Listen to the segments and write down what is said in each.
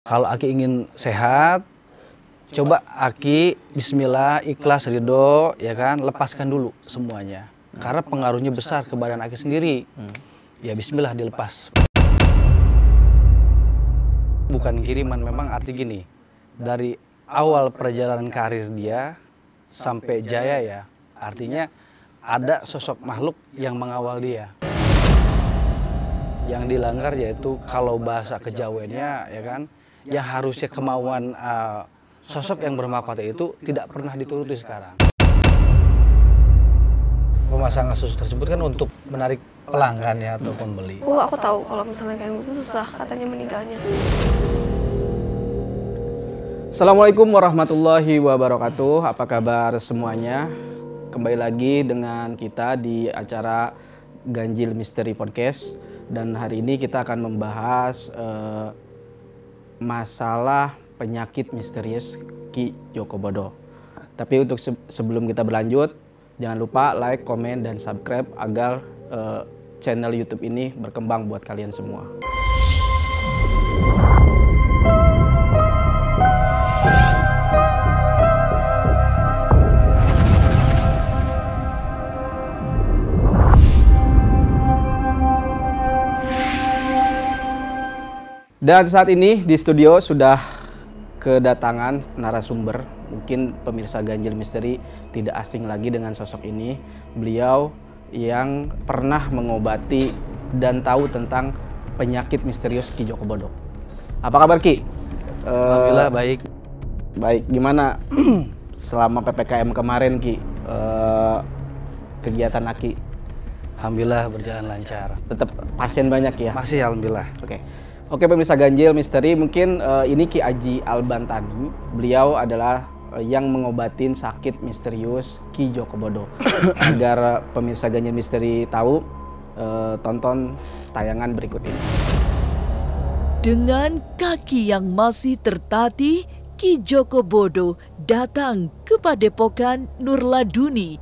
Kalau Aki ingin sehat, coba Aki bismillah, ikhlas, ridho, ya kan, lepaskan dulu semuanya. Karena pengaruhnya besar ke badan Aki sendiri. Ya bismillah dilepas. Bukan kiriman, memang arti gini. Dari awal perjalanan karir dia sampai jaya ya, artinya ada sosok makhluk yang mengawal dia. Yang dilanggar yaitu kalau bahasa kejawennya ya kan, yang harusnya kemauan sosok yang bermahkota itu tidak pernah dituruti sekarang. Pemasangan susu tersebut kan untuk menarik pelanggan ya atau pembeli. Aku tahu kalau misalnya kayak gitu susah katanya meninggalnya. Assalamualaikum warahmatullahi wabarakatuh. Apa kabar semuanya? Kembali lagi dengan kita di acara Ganjil Misteri Podcast. Dan hari ini kita akan membahas masalah penyakit misterius Ki Joko Bodo. Tapi untuk sebelum kita berlanjut, jangan lupa like, komen, dan subscribe agar channel YouTube ini berkembang buat kalian semua. Dan saat ini di studio sudah kedatangan narasumber. Mungkin pemirsa Ganjil Misteri tidak asing lagi dengan sosok ini. Beliau yang pernah mengobati dan tahu tentang penyakit misterius Ki Joko Bodo. Apa kabar Ki? Alhamdulillah baik. Baik, gimana selama PPKM kemarin Ki? Kegiatan Aki? Alhamdulillah berjalan lancar. Tetap pasien banyak ya? Masih alhamdulillah. Oke pemirsa Ganjil Misteri, mungkin ini Ki Aji Albantani. Beliau adalah yang mengobatin sakit misterius Ki Joko Bodo. Agar pemirsa Ganjil Misteri tahu, tonton tayangan berikut ini. Dengan kaki yang masih tertatih, Ki Joko Bodo datang ke Padepokan Nurladuni.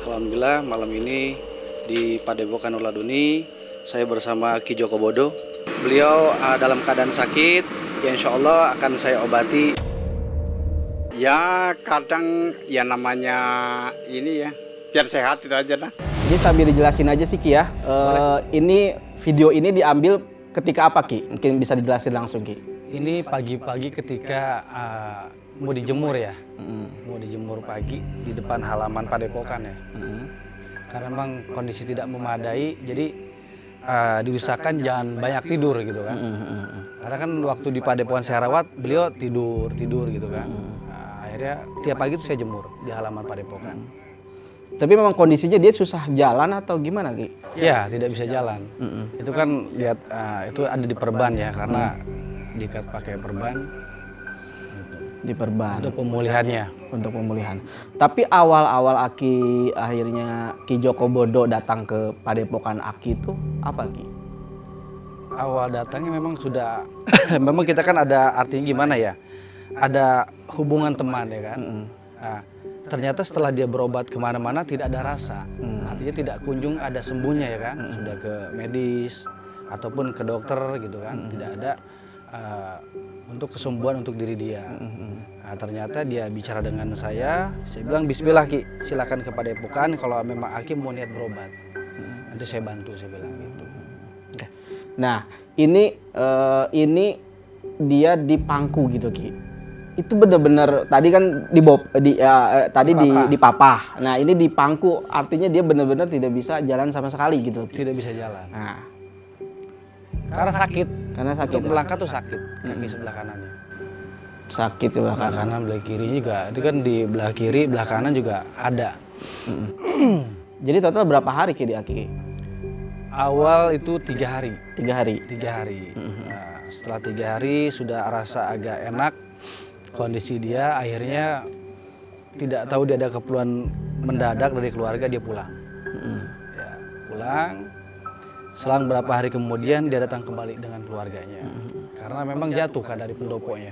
Alhamdulillah malam ini di Padepokan Nurladuni saya bersama Ki Joko Bodo. Beliau dalam keadaan sakit, ya insya Allah akan saya obati. Ya kadang ya namanya ini ya, biar sehat itu aja lah. Ini sambil dijelasin aja sih Ki ya, ini video ini diambil ketika apa Ki? Mungkin bisa dijelasin langsung Ki. Ini pagi-pagi ketika mau dijemur ya, mau dijemur pagi di depan halaman Padepokan ya. Karena memang kondisi tidak memadai, jadi diusahakan jangan banyak tidur gitu kan. Karena kan waktu di Padepokan saya rawat, beliau tidur gitu kan. Akhirnya tiap pagi itu saya jemur di halaman Padepokan. Tapi memang kondisinya dia susah jalan atau gimana Ki? Ya tidak bisa jalan. Itu kan lihat itu ada di perban ya, karena diikat pakai perban. Di perban. Untuk pemulihannya. Untuk pemulihan. Tapi awal-awal Aki akhirnya Ki Joko Bodo datang ke Padepokan Aki itu apa Ki? Awal datangnya memang sudah, memang kita kan ada artinya gimana ya? Ada hubungan teman ya kan. Nah, ternyata setelah dia berobat kemana-mana tidak ada rasa. Artinya tidak kunjung ada sembuhnya ya kan. Sudah ke medis ataupun ke dokter gitu kan. Tidak ada untuk kesembuhan untuk diri dia. Nah, ternyata dia bicara dengan saya bilang bismillah Ki, silakan ke Padepokan kalau memang Aki mau niat berobat. Nanti saya bantu, saya bilang gitu. Nah, ini dia dipangku gitu Ki. Itu benar-benar tadi kan dipapah. Nah, ini dipangku artinya dia benar-benar tidak bisa jalan sama sekali gitu. Tidak bisa jalan. Nah, karena sakit. Karena sakit. Untuk melangkah tuh sakit kaki sebelah kanannya. Sakit sebelah kanan, belah kiri juga. Itu kan di belah kiri, belah kanan juga ada. Jadi total berapa hari Ki di Aki? Awal itu 3 hari. 3 hari. 3 hari. Nah, setelah 3 hari sudah rasa agak enak kondisi dia, akhirnya tidak tahu dia ada keperluan mendadak dari keluarga, dia pulang. Ya, pulang. Selang beberapa hari kemudian dia datang kembali dengan keluarganya. Karena memang jatuh kan dari pendopoknya.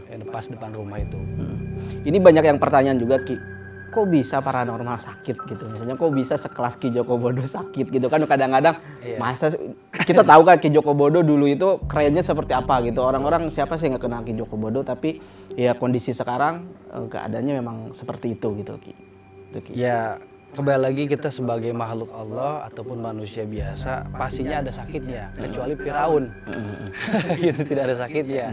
Yang pas depan rumah itu. Ini banyak yang pertanyaan juga Ki. kok bisa paranormal sakit gitu, misalnya kok bisa sekelas Ki Joko Bodo sakit gitu kan, kadang-kadang masa kita tahu kan Ki Joko Bodo dulu itu kerennya seperti apa gitu, orang-orang siapa sih nggak kenal Ki Joko Bodo, tapi ya kondisi sekarang keadaannya memang seperti itu gitu Ki. Itu, Ki. Ya kembali lagi kita sebagai makhluk Allah ataupun manusia biasa pastinya ada sakitnya, kecuali Firaun. Gitu tidak ada sakitnya.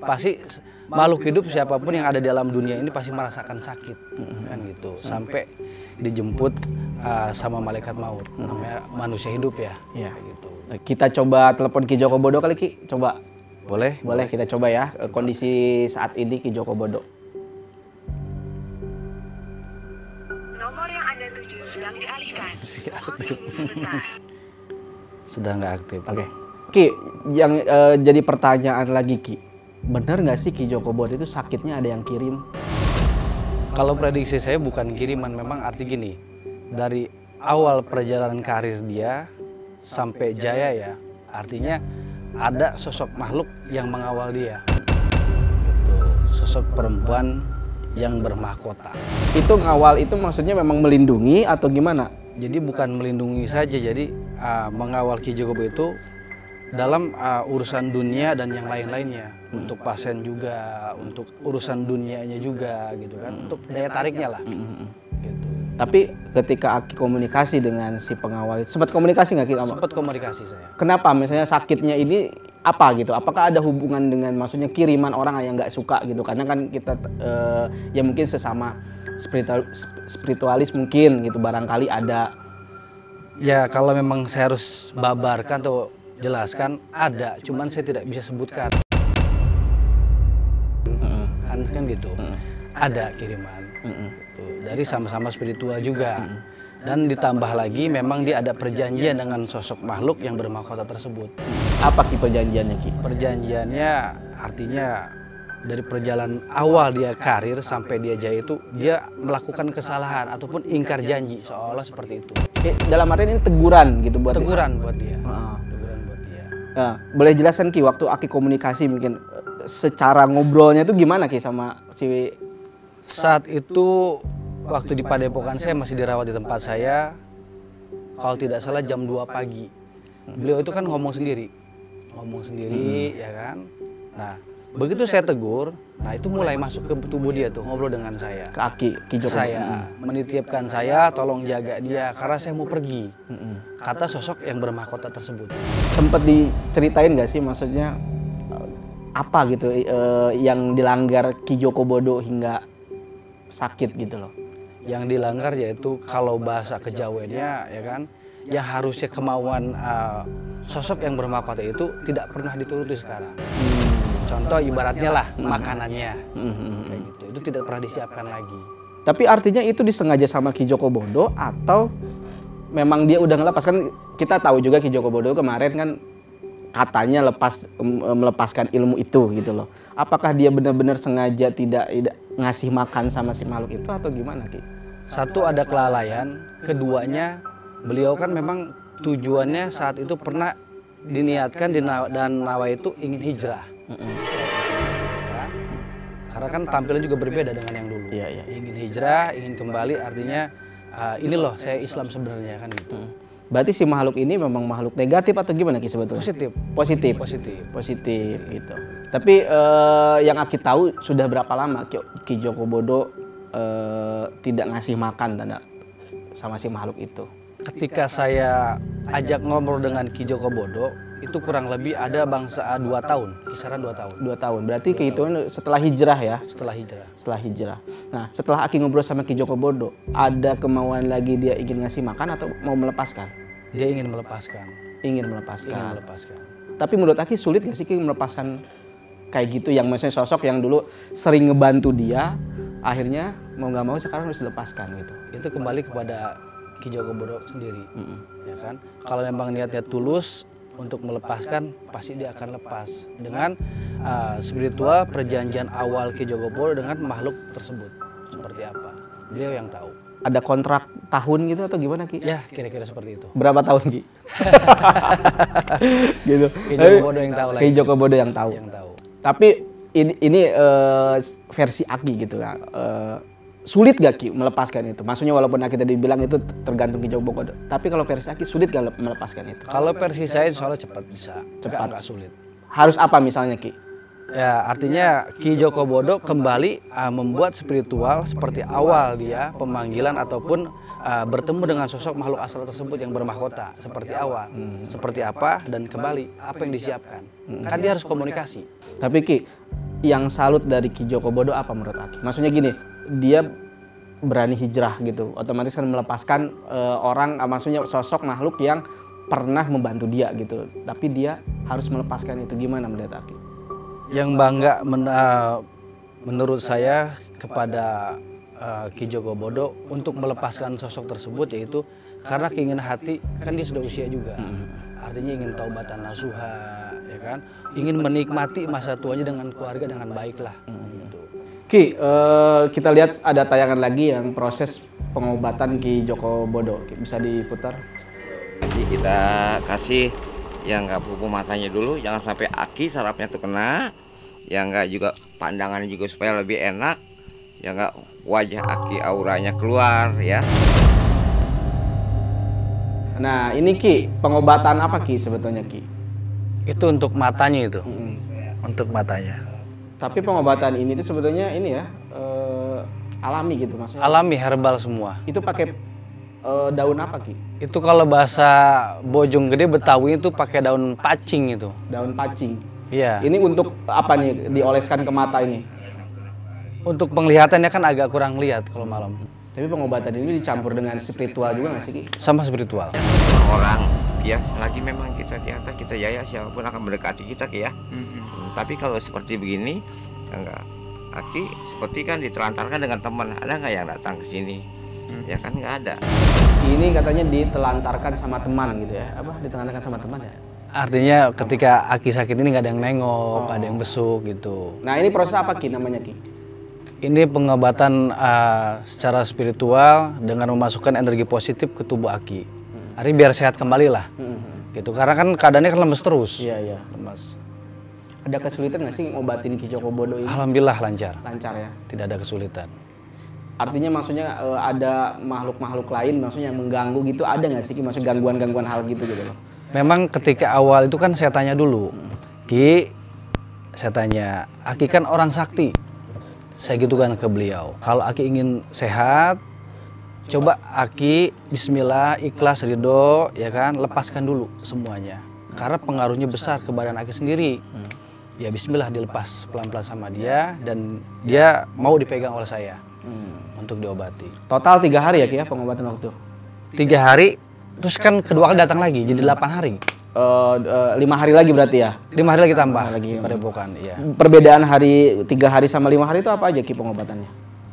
Pasti makhluk hidup siapapun yang ada di alam dunia ini pasti merasakan sakit, kan gitu. Sampai dijemput sama malaikat maut, namanya manusia hidup ya. Gitu. Kita coba telepon Ki Joko Bodo kali Ki, coba. Boleh? Boleh kita coba ya kondisi saat ini Ki Joko Bodo. Nomor yang Anda tuju sedang dialihkan. Sedang nggak aktif. Oke. Ki, yang jadi pertanyaan lagi Ki. Benar nggak sih Ki Joko Bodo itu sakitnya ada yang kirim? Kalau prediksi saya bukan kiriman, memang arti gini. Dari awal perjalanan karir dia sampai jaya ya, artinya ada sosok makhluk yang mengawal dia. Gitu. Sosok perempuan yang bermahkota. Itu ngawal itu maksudnya memang melindungi atau gimana? Jadi bukan melindungi saja, jadi mengawal Ki Joko Bodo itu dalam urusan dunia dan yang lain-lainnya, untuk pasien juga, untuk urusan dunianya juga gitu kan, untuk daya tariknya lah. Gitu. Tapi ketika Aki komunikasi dengan si pengawal itu, sempat komunikasi nggak Ki? Sempat komunikasi saya. Kenapa misalnya sakitnya ini apa gitu? Apakah ada hubungan dengan maksudnya kiriman orang yang nggak suka gitu? Karena kan kita ya mungkin sesama spiritualis mungkin gitu, barangkali ada. Ya kalau memang saya harus babarkan atau jelaskan, ada, cuman saya tidak bisa sebutkan. Kan gitu. Ada kiriman. Gitu. Dari sama-sama spiritual juga. Dan ditambah lagi memang dia ada perjanjian dengan sosok makhluk yang bermahkota tersebut. Apa Ki perjanjiannya Ki? Perjanjiannya artinya dari perjalanan awal dia karir sampai dia jaya itu dia melakukan kesalahan ataupun ingkar janji, seolah seperti itu. Dalam artian ini teguran gitu buat teguran buat dia. Teguran buat dia. Nah, boleh jelaskan Ki waktu Aki komunikasi mungkin secara ngobrolnya itu gimana Ki sama si? Saat itu waktu di Padepokan saya masih dirawat di tempat saya, kalau tidak salah jam 2 pagi. Beliau itu kan ngomong sendiri ya kan. Nah begitu saya tegur, nah itu mulai masuk ke tubuh dia tuh, ngobrol dengan saya. Ke Aki, Ki Joko. Saya menitipkan saya, tolong jaga dia karena saya mau pergi. Kata sosok yang bermahkota tersebut. Sempet diceritain nggak sih maksudnya apa gitu yang dilanggar Ki Joko Bodo hingga sakit gitu loh? Yang dilanggar yaitu kalau bahasa kejawennya ya kan, yang harusnya kemauan sosok yang bermahkota itu tidak pernah dituruti sekarang. Contoh ibaratnya lah makanannya, kayak gitu, itu tidak pernah disiapkan lagi. Tapi artinya itu disengaja sama Ki Joko Bodo atau memang dia udah ngelepas? Kan kita tahu juga Ki Joko Bodo kemarin kan katanya melepaskan ilmu itu gitu loh. Apakah dia benar-benar sengaja tidak ngasih makan sama si makhluk itu atau gimana Ki? Satu ada kelalaian, keduanya beliau kan memang tujuannya saat itu pernah diniatkan dan nawa itu ingin hijrah. Ya. Karena kan tampilan juga berbeda dengan yang dulu. Ingin hijrah, ingin kembali, artinya ini loh saya Islam sebenarnya kan gitu. Berarti si makhluk ini memang makhluk negatif atau gimana Ki sebetulnya? Positif gitu. Tapi yang Aki tahu sudah berapa lama Ki Joko Bodo tidak ngasih makan sama si makhluk itu? Ketika saya ajak ngobrol dengan Ki Joko Bodo, itu kurang lebih ada bangsa 2 tahun, kisaran 2 tahun. 2 tahun, berarti kehitungan setelah hijrah ya? Setelah hijrah. Nah, setelah Aki ngobrol sama Ki Joko Bodo, ada kemauan lagi dia ingin ngasih makan atau mau melepaskan? Dia ingin melepaskan. Ingin melepaskan. Tapi menurut Aki sulit gak sih Ki melepaskan kayak gitu, yang misalnya sosok yang dulu sering ngebantu dia, akhirnya mau nggak mau sekarang harus dilepaskan gitu? Itu kembali kepada Ki Joko Bodo sendiri, ya kan. Kalau memang niatnya tulus untuk melepaskan, pasti dia akan lepas dengan spiritual perjanjian awal Ki Joko Bodo dengan makhluk tersebut seperti apa. Beliau yang tahu. Ada kontrak tahun gitu atau gimana Ki? Ya kira-kira seperti itu. Berapa tahun Ki? Gitu. Ki Joko Bodo yang tahu. Ki Joko Bodo yang tahu. Tapi ini versi Aki gitu kan. sulit gak Ki melepaskan itu? Maksudnya walaupun kita dibilang itu tergantung Ki Joko Bodo, tapi kalau versi Aki sulit gak melepaskan itu? Kalau versi saya soalnya cepat bisa, Cepat. nggak sulit. Harus apa misalnya Ki? Ya artinya Ki Joko Bodo kembali membuat spiritual seperti awal dia pemanggilan ataupun bertemu dengan sosok makhluk astral tersebut yang bermahkota seperti awal. Seperti apa dan kembali apa yang disiapkan. Kan dia harus komunikasi. Tapi Ki, yang salut dari Ki Joko Bodo apa menurut Aki? Maksudnya gini, dia berani hijrah gitu, otomatis kan melepaskan orang, maksudnya sosok makhluk yang pernah membantu dia gitu. Tapi dia harus melepaskan itu, gimana melihat Aki? Yang bangga menurut saya kepada Ki Joko Bodo untuk melepaskan sosok tersebut yaitu karena keinginan hati, kan dia sudah usia juga. Artinya ingin taubatan nasuha, ya kan? Ingin menikmati masa tuanya dengan keluarga dengan baik lah. Gitu. Ki, kita lihat ada tayangan lagi yang proses pengobatan Ki Joko Bodo. Bisa diputar? Nanti kita kasih yang nggak pupuk matanya dulu, jangan sampai Aki sarafnya tuh kena, yang nggak juga pandangannya juga supaya lebih enak, yang nggak wajah Aki auranya keluar ya. Nah ini Ki, pengobatan apa Ki sebetulnya Ki? Itu untuk matanya itu, untuk matanya. Tapi pengobatan ini tuh sebetulnya ini ya alami gitu maksudnya. Alami, herbal semua. Itu pakai daun apa Ki? Itu kalau bahasa Bojonggede Betawi itu pakai daun pacing itu. Daun pacing. Iya. Ini untuk apa nih dioleskan ke mata ini? Untuk penglihatannya kan agak kurang lihat kalau malam. Tapi pengobatan ini dicampur dengan spiritual juga nggak sih Ki? Sama spiritual. Orang ya selagi memang kita di atas, kita jaya, siapapun akan mendekati kita Ki ya. Tapi kalau seperti begini enggak, Aki seperti kan ditelantarkan dengan teman, ada nggak yang datang ke sini? Ya kan nggak ada. Ini katanya ditelantarkan sama teman gitu ya? Apa ditelantarkan sama teman ya? Artinya ketika Aki sakit ini nggak ada yang nengok, ada yang besuk gitu. Nah ini proses apa Ki namanya Ki? Ini pengobatan secara spiritual dengan memasukkan energi positif ke tubuh Aki. Artinya biar sehat kembali lah. Gitu. Karena kan keadaannya kan lemes terus. Iya iya. Lemes. Ada kesulitan nggak sih ngobatin Ki Joko Bodo ini? Alhamdulillah lancar. Lancar ya. Tidak ada kesulitan. Artinya maksudnya ada makhluk-makhluk lain maksudnya yang mengganggu gitu, ada nggak sih Ki? Maksudnya gangguan-gangguan hal gitu loh. Memang ketika awal itu kan saya tanya dulu, Ki, saya tanya, Aki kan orang sakti. Saya gitu kan ke beliau, kalau Aki ingin sehat, coba Aki bismillah, ikhlas, ridho, ya kan, lepaskan dulu semuanya. Karena pengaruhnya besar ke badan Aki sendiri. Ya bismillah dilepas pelan-pelan sama dia dan dia mau dipegang oleh saya untuk diobati. Total 3 hari ya Ki ya pengobatan waktu? 3 hari, terus kan kedua kali datang lagi, jadi 8 hari. 5 hari lagi berarti ya? 5 hari lagi tambah lagi padepokan, iya. Perbedaan hari 3 hari sama 5 hari itu apa aja Ki pengobatannya?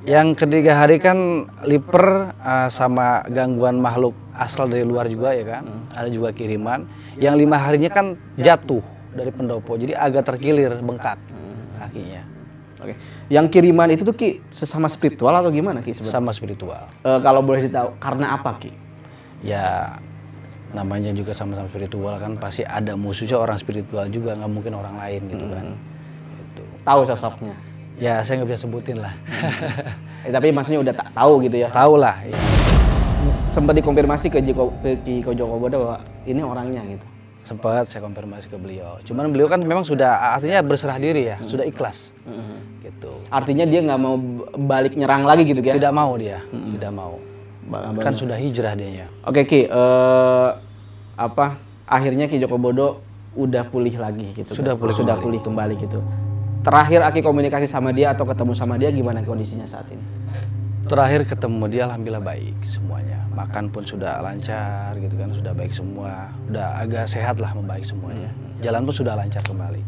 Yang ketiga hari kan liper sama gangguan makhluk astral dari luar juga ya kan. Ada juga kiriman. Yang 5 harinya kan jatuh dari pendopo, jadi agak terkilir, bengkak kakinya. Oke. Yang kiriman itu tuh Ki sesama spiritual atau gimana Ki sebenarnya? Sama spiritual. Kalau boleh ditahu karena apa Ki? Ya namanya juga sama-sama spiritual kan, pasti ada musuhnya orang spiritual juga, nggak mungkin orang lain gitu kan. Gitu. Tahu sosoknya? Ya saya nggak bisa sebutin lah. Tapi maksudnya udah tahu gitu ya? Tahu lah. Ya. Sempat dikonfirmasi ke Ki Joko Bodo bahwa ini orangnya gitu? Sempat saya konfirmasi ke beliau. Cuman beliau kan memang sudah artinya berserah diri ya, sudah ikhlas. Gitu. Artinya dia nggak mau balik nyerang lagi gitu ya? Tidak mau dia, tidak mau. Kan sudah hijrah dianya. Oke Ki, akhirnya Ki Joko Bodo udah pulih lagi gitu. Sudah pulih kembali gitu. Terakhir Aki komunikasi sama dia atau ketemu sama dia gimana kondisinya saat ini? Terakhir ketemu dia alhamdulillah baik semuanya. Makan pun sudah lancar gitu kan, sudah baik semua. Udah agak sehat lah, membaik semuanya. Jalan pun sudah lancar kembali.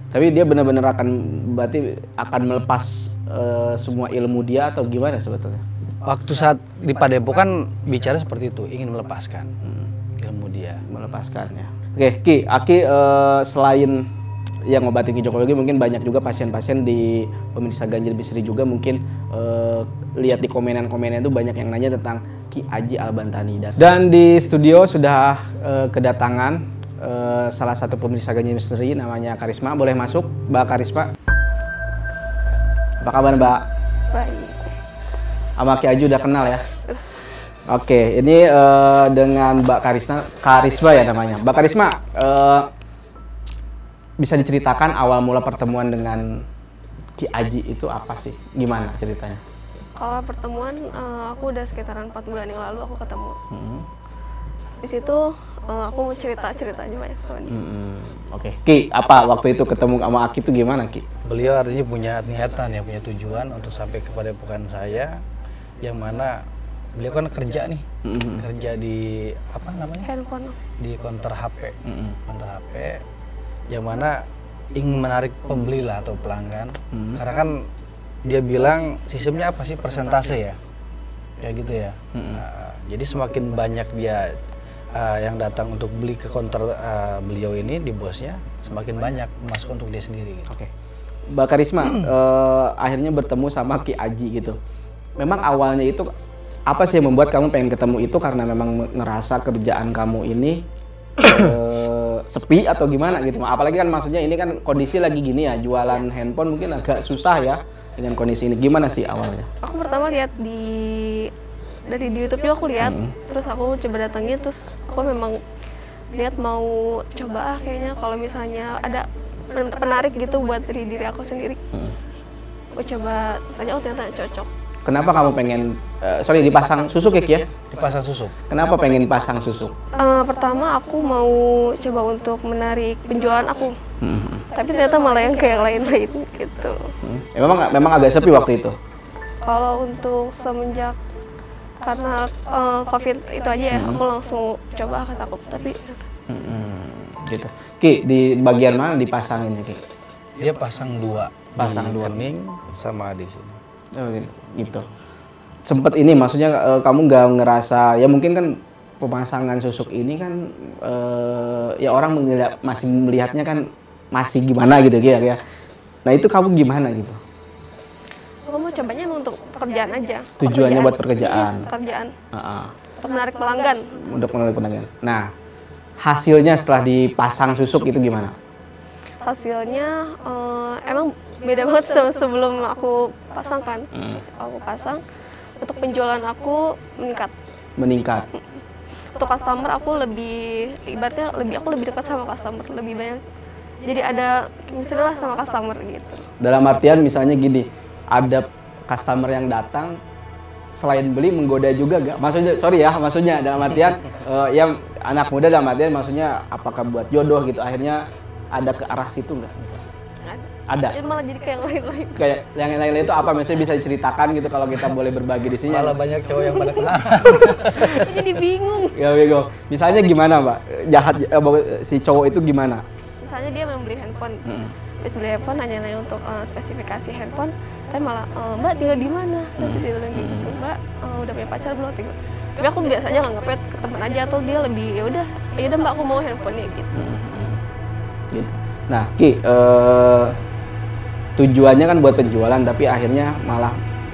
Tapi dia benar-benar berarti akan melepas semua ilmu dia atau gimana sebetulnya? Waktu saat di Padepokan bicara seperti itu, ingin melepaskan ilmu dia. Melepaskannya. Oke, Ki, Aki selain yang ngobatin Ki Joko Bodo, mungkin banyak juga pasien-pasien di pemirsa Ganjil Bisri juga mungkin lihat di komenan-komenan itu banyak yang nanya tentang Ki Aji Al-Bantani. Dan di studio sudah kedatangan salah satu pemirsa Ganjil Bisri namanya Karisma. Boleh masuk, Mbak Karisma? Apa kabar Mbak? Baik. Sama Ki Aju udah kenal ya? Oke, ini dengan Mbak Karisma ya namanya. Mbak Karisma, bisa diceritakan awal mula pertemuan dengan Ki Aji itu apa sih? Gimana ceritanya? Kalau pertemuan, aku udah sekitaran 4 bulan yang lalu aku ketemu. Di situ aku mau cerita-ceritanya banyak sama dia. Oke. Ki, apa waktu itu ketemu sama Aki itu gimana, Ki? Beliau artinya punya niatan ya, punya tujuan untuk sampai kepada padepokan saya, yang mana beliau kan kerja nih, kerja di apa namanya? Handphone. Di counter HP, counter HP, yang mana ingin menarik pembeli lah atau pelanggan, karena kan dia bilang sistemnya apa sih, persentase ya, kayak gitu ya. Jadi semakin banyak dia yang datang untuk beli ke counter beliau ini di bosnya, semakin banyak masuk untuk dia sendiri. Gitu. Oke. Mbak Karisma, akhirnya bertemu sama Ki Aji gitu. Memang awalnya itu apa sih yang membuat kamu pengen ketemu itu, karena memang ngerasa kerjaan kamu ini sepi atau gimana gitu? Apalagi kan maksudnya ini kan kondisi lagi gini ya, jualan handphone mungkin agak susah ya dengan kondisi ini. Gimana sih awalnya? Aku pertama lihat dari di YouTube juga aku lihat, terus aku coba datangin, terus aku memang lihat mau coba kayaknya kalau misalnya ada penarik gitu buat diri aku sendiri. Aku coba tanya, oh ternyata cocok. Kenapa kamu pengen dipasang susuk ya Ki ya? Dipasang susuk. Kenapa pengen pasang susuk? Pertama aku mau coba untuk menarik penjualan aku, tapi ternyata malah yang kayak lain-lain gitu. Memang agak sepi waktu itu. Kalau untuk semenjak karena COVID itu aja ya, aku langsung coba kataku, tapi gitu. Ki, di bagian mana dipasanginnya Ki? Dia pasang dua, pasang di dua kening sama di sini. Oh, gitu. Sempet ini maksudnya kamu nggak ngerasa ya, mungkin kan pemasangan susuk ini kan ya orang masih melihatnya kan masih gimana gitu ya. Nah itu kamu gimana gitu? Aku mau cobanya emang untuk pekerjaan aja. Tujuannya buat pekerjaan. Pekerjaan. Untuk menarik pelanggan. Untuk menarik pelanggan. Nah, hasilnya setelah dipasang susuk itu gimana? Hasilnya emang beda banget sama sebelum aku pasang kan. Aku pasang, untuk penjualan aku meningkat. Untuk customer aku ibaratnya aku lebih dekat sama customer, lebih banyak. Jadi ada misalnya lah sama customer gitu. Dalam artian misalnya gini, ada customer yang datang selain beli menggoda juga gak? Maksudnya dalam artian ya anak muda, dalam artian maksudnya apakah buat jodoh gitu, akhirnya ada ke arah situ nggak misalnya? Ada. Malah jadi kayak yang lain-lain. Kayak yang lain-lain itu apa? Misalnya bisa diceritakan gitu kalau kita boleh berbagi di sini. Malah banyak cowok yang pada kenal. Jadi bingung. Ya bingung. Misalnya gimana Mbak? Si cowok itu gimana? Misalnya dia mau beli handphone. Habis beli handphone nanya-nanya untuk spesifikasi handphone, tapi malah Mbak tinggal di mana? Dia bilang gitu. Mbak udah punya pacar belum? Tapi aku biasanya nganggapnya ke teman aja, atau dia lebih ya udah Mbak aku mau handphonenya gitu. Gitu. Nah, Ki, tujuannya kan buat penjualan, tapi akhirnya malah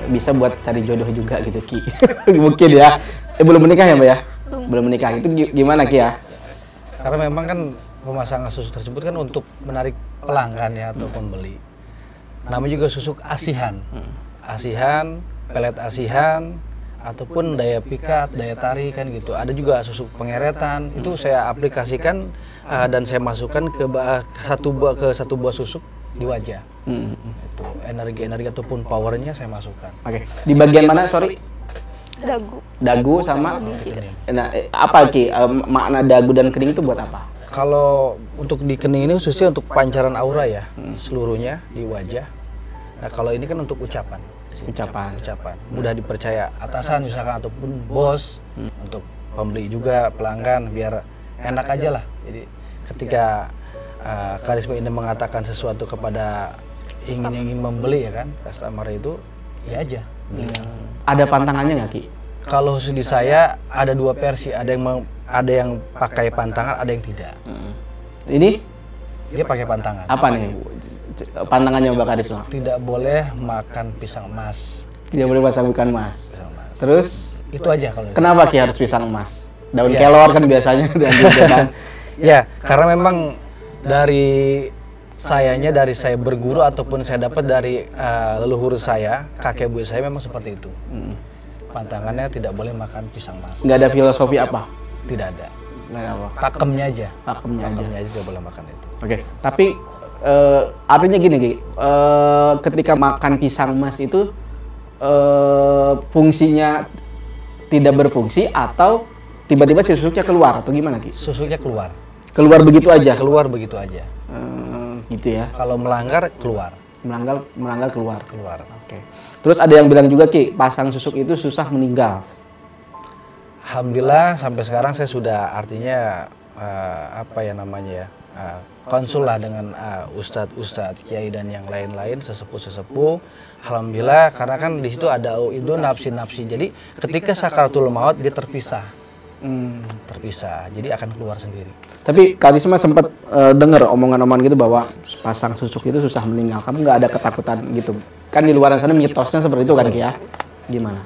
bisa buat cari jodoh juga gitu, Ki. Mungkin ya. Belum menikah ya, Mbak ya? Belum menikah. Itu gimana, Ki ya? Karena memang kan pemasangan susuk tersebut kan untuk menarik pelanggan ya atau pembeli. Namanya juga susuk asihan. Asihan, pelet asihan, ataupun daya pikat, daya tarik kan gitu. Ada juga susuk pengeretan, itu saya aplikasikan dan saya masukkan ke satu buah susuk di wajah. Itu energi ataupun powernya saya masukkan. Oke. Di bagian mana, sorry? Dagu sama kening. Nah, apa Ki? Makna dagu dan kening itu buat apa? Kalau untuk di kening ini khususnya untuk pancaran aura ya, seluruhnya di wajah. Nah, kalau ini kan untuk ucapan. Ucapan mudah dipercaya atasan misalkan ataupun bos, untuk pembeli juga pelanggan biar enak aja lah. Jadi ketika Karisma ini mengatakan sesuatu kepada ingin membeli ya kan, customer itu ya aja beli. Ada pantangannya nggak Ki? Kalau khusus di saya ada dua versi, ada yang pakai pantangan, ada yang tidak. Ini dia pakai pantangan. Apa nih pantangannya Mbak Karisma? Tidak boleh makan pisang emas. Tidak boleh makan pisang emas. Terus itu aja kalau. Kenapa Ki harus pisang emas? Daun kelor kan biasanya dan juga kan. Ya, karena memang dari saya berguru ataupun saya dapat dari leluhur saya, kakek buyut saya memang seperti itu. Pantangannya tidak boleh makan pisang mas. Nggak ada filosofi apa? Tidak ada. Nggak ada apa? Pakemnya aja. Pakemnya aja. Pakemnya aja tidak boleh makan itu. Oke, tapi artinya gini, Ki. Ketika makan pisang mas itu fungsinya tidak berfungsi atau tiba-tiba si susuknya keluar atau gimana, Ki? Susuknya keluar. Keluar begitu aja? Keluar begitu aja. Gitu ya. Kalau melanggar keluar. Melanggar keluar. Keluar. Oke. Terus ada yang bilang juga, Ki, pasang susuk itu susah meninggal. Alhamdulillah sampai sekarang saya sudah artinya konsul lah dengan ustadz, kiai dan yang lain-lain, sesepuh. Alhamdulillah karena kan di situ ada itu nafsi. Jadi ketika sakaratul maut dia terpisah. Terpisah. Jadi akan keluar sendiri. Tapi Kak Risma sempat dengar omongan-omongan gitu bahwa pasang susuk itu susah meninggal. Kamu nggak ada ketakutan gitu? Kan di luar sana mitosnya seperti itu kan, Ki, ya? Gimana?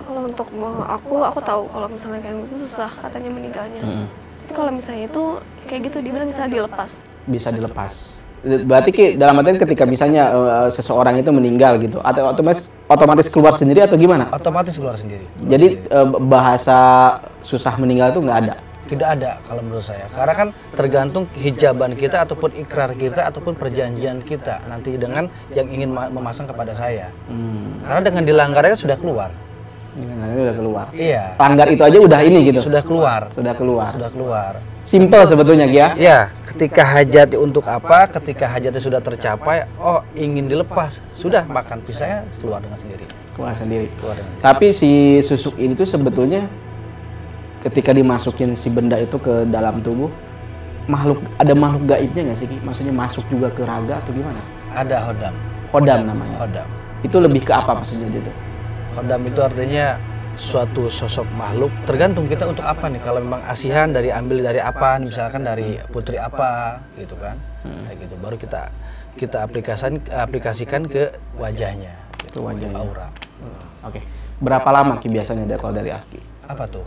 Kalau untuk aku tahu kalau misalnya kayak gitu susah katanya meninggalnya. Tapi kalau misalnya itu kayak gitu dibilang bisa dilepas. Bisa dilepas. Berarti, Ki, dalam artian ketika misalnya seseorang itu meninggal gitu, atau otomatis keluar sendiri atau gimana? Otomatis keluar sendiri. Jadi bahasa susah meninggal itu nggak ada? Tidak ada kalau menurut saya. Karena kan tergantung hijaban kita ataupun ikrar kita ataupun perjanjian kita nanti dengan yang ingin memasang kepada saya. Karena dengan dilanggarnya sudah keluar. Udah keluar. Iya. Langgar itu aja udah ini gitu. Sudah keluar. Sudah keluar. Sudah keluar. Simple sebetulnya, Ki, ya. Iya, ketika hajat untuk apa? Ketika hajatnya sudah tercapai, oh ingin dilepas, sudah makan pisangnya keluar dengan sendiri. Keluar sendiri. Keluar dengan sendiri. Tapi si susuk ini tuh sebetulnya ketika dimasukin si benda itu ke dalam tubuh, ada makhluk gaibnya nggak sih, Ki? Maksudnya masuk juga ke raga atau gimana? Ada hodam. Hodam namanya. Hodam. Itu lebih ke apa maksudnya gitu? Hodam itu artinya suatu sosok makhluk, tergantung kita untuk apa nih. Kalau memang asihan ambil dari apa, misalkan dari putri apa gitu kan, kayak gitu. Baru kita aplikasikan ke wajahnya, gitu, wajahnya. Aura. Oke. Berapa lama, Ki, biasanya kalau dari Aki? Apa tuh?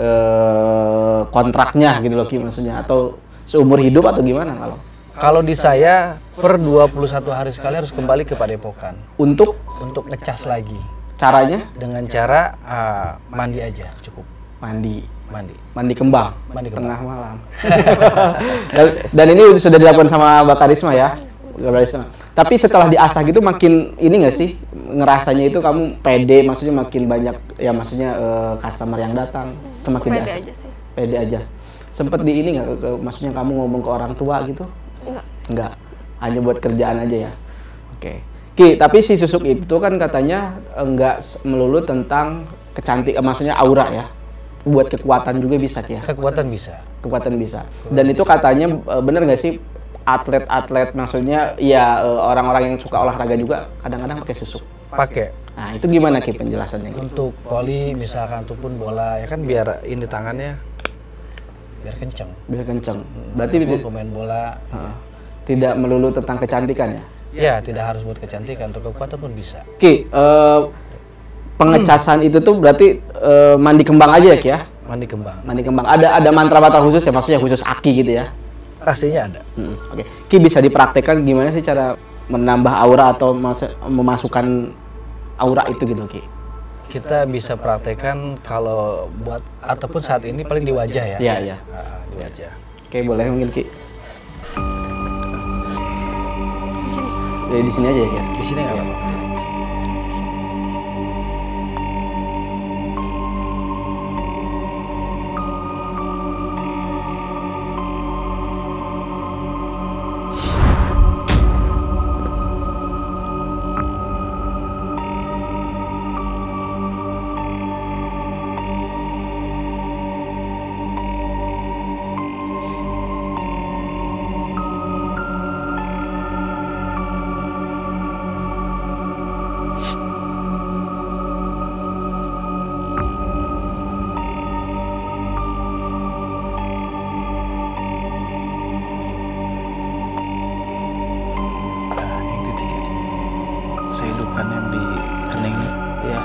Kontraknya gitu loh, Ki, maksudnya, atau seumur hidup atau gimana kalau? Kalau di saya per 21 hari sekali harus kembali ke Padepokan. Untuk ngecas lagi. Caranya? Dengan cara mandi aja cukup. Mandi kembang. Tengah malam. Dan ini sudah dilakukan sama Mbak Karisma ya. Tapi setelah diasah gitu makin ini nggak sih, ngerasanya itu kamu pede, maksudnya makin banyak ya, maksudnya customer yang datang semakin diasah. Pede aja. Sempet di ini nggak, maksudnya kamu ngomong ke orang tua gitu? Enggak. Hanya buat kerjaan aja ya. Oke. Ki, tapi si susuk itu kan katanya enggak melulu tentang kecantikan, maksudnya aura ya. Buat kekuatan juga bisa, Ki, ya? Kekuatan bisa. Dan itu katanya bener nggak sih, atlet-atlet, maksudnya ya orang-orang yang suka olahraga juga kadang-kadang pakai susuk? Pakai. Nah, itu gimana, Ki, penjelasannya? Untuk voli misalkan ataupun bola ya kan, biar ini tangannya biar kenceng. Berarti pemain bola tidak melulu tentang kecantikan ya? Ya, tidak harus buat kecantikan, untuk kekuatan pun bisa. Ki, pengecasan itu tuh berarti mandi kembang aja ya, Ki, ya? Mandi kembang. Ada mantra-mantra khusus ya, maksudnya khusus Aki gitu ya? Pastinya ada. Oke. Ki, bisa dipraktekkan gimana sih cara menambah aura atau memasukkan aura itu gitu, Ki? Kita bisa praktekkan kalau buat ataupun saat ini paling di wajah ya. Iya. Di wajah. Oke, boleh mungkin, Ki. Di sini aja ya, Ki? Di sini nggak apa-apa. Saya hidupkan yang di kening ini. Iya.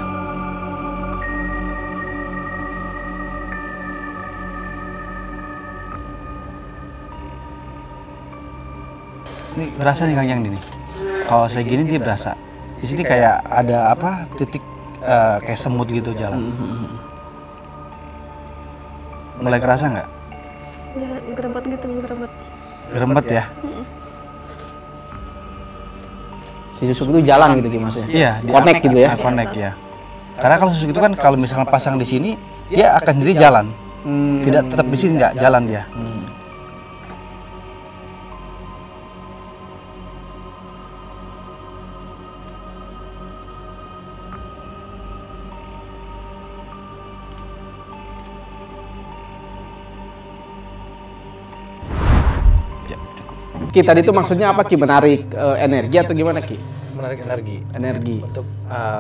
Ini berasa nih Kang Yang nih. Kalau saya gini dia berasa. Di sini kayak ada apa? Titik kayak semut gitu jalan. Mulai kerasa nggak? Jalan gerebet gitu, gerebet. Gerembet ya? Si susuk itu jalan gitu Ki maksudnya? Iya, Connect gitu ya? Connect ya. Karena kalau susuk itu kan kalau misalnya pasang di sini, dia akan sendiri jalan. Tidak tetap di sini, nggak jalan dia. Ki tadi itu maksudnya apa Ki? Menarik energi atau gimana Ki? Menarik energi. Energi. Untuk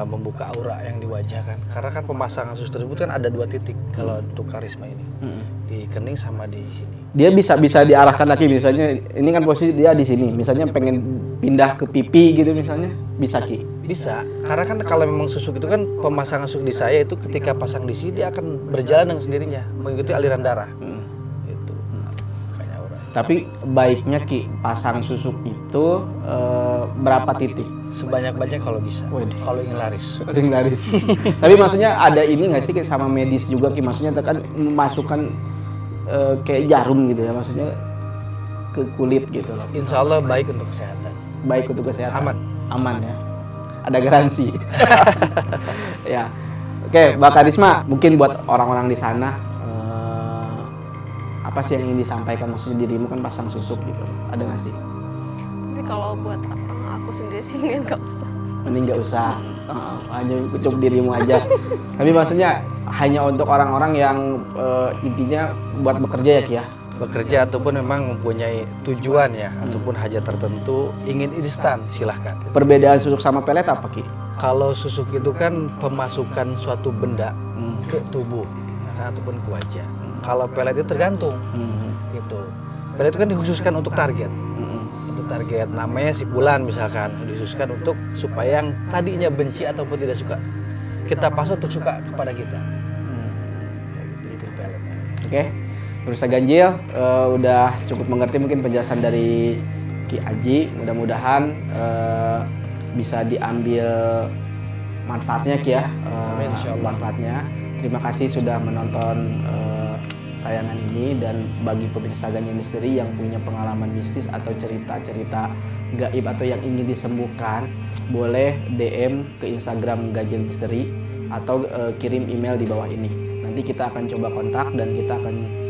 membuka aura yang di wajah kan. Karena kan pemasangan susuk tersebut kan ada 2 titik kalau untuk karisma ini. Di kening sama di sini. Dia bisa diarahkan lagi, misalnya ini kan posisi dia di sini, misalnya pengen pindah ke pipi gitu misalnya, bisa Ki? Bisa, karena kan kalau memang susuk itu kan pemasangan susuk di saya itu ketika pasang di sini dia akan berjalan dengan sendirinya mengikuti aliran darah. Itu makanya aura. Tapi baiknya Ki pasang susuk itu berapa titik? Sebanyak-banyak kalau bisa. Kalau ingin laris. Ring laris. Tapi maksudnya ada ini nggak sih kayak sama medis juga Ki? Maksudnya kan memasukkan kayak jarum gitu ya, maksudnya ke kulit gitu loh. Insya Allah baik untuk kesehatan. Baik untuk kesehatan. Aman Ya. Ada garansi. Ya. Oke, Mbak Karisma, mungkin buat orang-orang di sana apa sih yang ingin disampaikan? Maksudnya dirimu kan pasang susuk gitu, ada nggak sih? Tapi kalau buat aku sendiri sih mending nggak usah. Mending nggak usah, hanya cukup dirimu aja. Tapi maksudnya hanya untuk orang-orang yang intinya buat bekerja ya Ki ya? Bekerja ataupun memang mempunyai tujuan ya, ataupun hajat tertentu, ingin instan, silahkan. Perbedaan susuk sama pelet apa Ki? Kalau susuk itu kan pemasukan suatu benda ke tubuh, ya, ataupun ke wajah. Kalau pelet itu tergantung, gitu. Pelet itu kan dikhususkan untuk target. Untuk target, namanya sipulan misalkan, dikhususkan untuk supaya yang tadinya benci ataupun tidak suka, kita pasang untuk suka kepada kita. Itu peletnya. Oke. Pemirsa Ganjil udah cukup mengerti mungkin penjelasan dari Ki Aji. Mudah-mudahan bisa diambil manfaatnya Ki ya. Manfaatnya. Terima kasih sudah menonton tayangan ini, dan bagi pemirsa Ganjil Misteri yang punya pengalaman mistis atau cerita-cerita gaib atau yang ingin disembuhkan, boleh DM ke Instagram Ganjil Misteri atau kirim email di bawah ini. Nanti kita akan coba kontak dan kita akan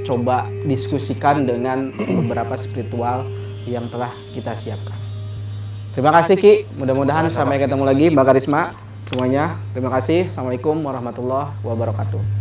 coba diskusikan dengan beberapa spiritual yang telah kita siapkan. Terima kasih Ki, mudah-mudahan sampai ketemu lagi Mbak Karisma semuanya. Terima kasih. Assalamualaikum warahmatullahi wabarakatuh.